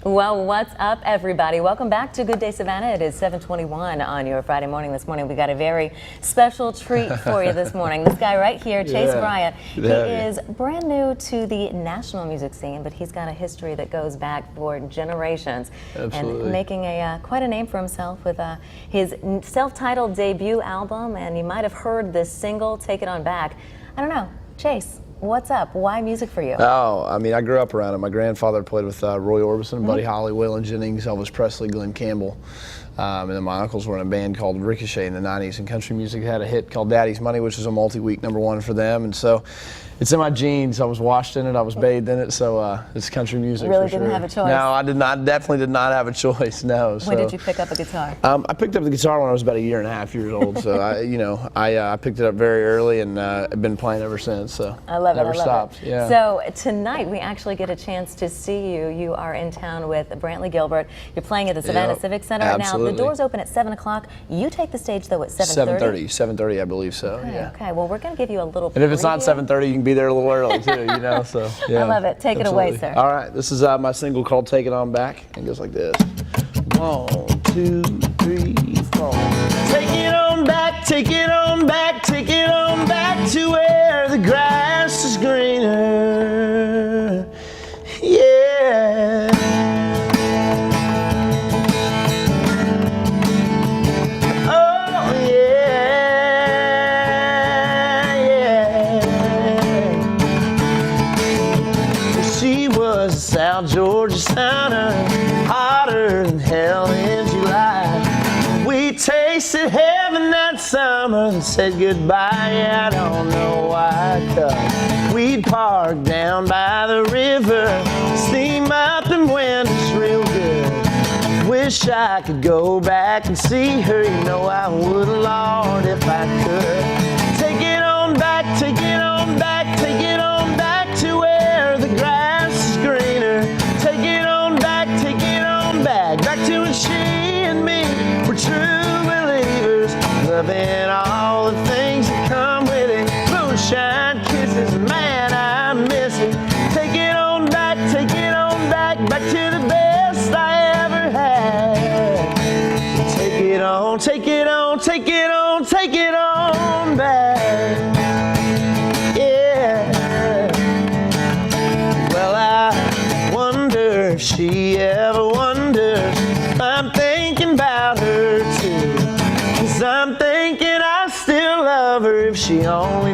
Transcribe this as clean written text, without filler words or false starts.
Well, what's up, everybody? Welcome back to Good Day Savannah. It is 7:21 on your Friday morning. This morning, we got a very special treat for you this morning. This guy right here, Chase Bryant, he is brand new to the national music scene, but he's got a history that goes back for generations. Absolutely. And making quite a name for himself with his self-titled debut album. And you might have heard this single, Take It On Back. I don't know, Chase. What's up? Why music for you? Oh, I mean, I grew up around it. My grandfather played with Roy Orbison, Buddy Holly, Waylon Jennings, Elvis Presley, Glenn Campbell. And then my uncles were in a band called Ricochet in the 90s, and country music had a hit called Daddy's Money, which was a multi-week #1 for them. And so it's in my genes. I was washed in it. I was bathed in it. So it's country music. Really for sure. didn't have a choice? No, I did not. Definitely did not have a choice. No. When did you pick up a guitar? I picked up the guitar when I was about 1.5 years old. So I picked it up very early, and I've been playing ever since. So I love it. Never stopped. Yeah. So tonight we actually get a chance to see you. You are in town with Brantley Gilbert. You're playing at the Savannah Civic Center. Absolutely. Now the doors open at 7 o'clock. You take the stage though at 7:30. 7:30, I believe so. Okay, yeah. okay. Well, we're going to give you a little. And if it's not preview. 7:30, you can be there a little early too. So yeah. I love it. Take it away, sir. All right, this is my single called "Take It On Back," and it goes like this: 1, 2, 3, 4. Take it on back, take it on back, take it on back to where the grass is greener. Yeah. Oh yeah. She was a South Georgia Sounder, hotter than hell in July. We tasted heaven that summer and said goodbye. Yeah, I don't know why, 'cause we'd park down by the river, steam up and windows real good. Wish I could go back and see her. You know I would, Lord, if I could. Take it on back, take it on back, take it on back to where the grass is greener. Take it on back to when she and me were true believers, loving all the things that come with it. Moonshine kisses, man, I miss it. Take it on back, back to the best I ever had. Take it on, take it on, take it on, take it on back. Yeah. Well, I wonder if she ever wonders. I'm thinking about her too. 'Cause I'm thinking I still love her if she only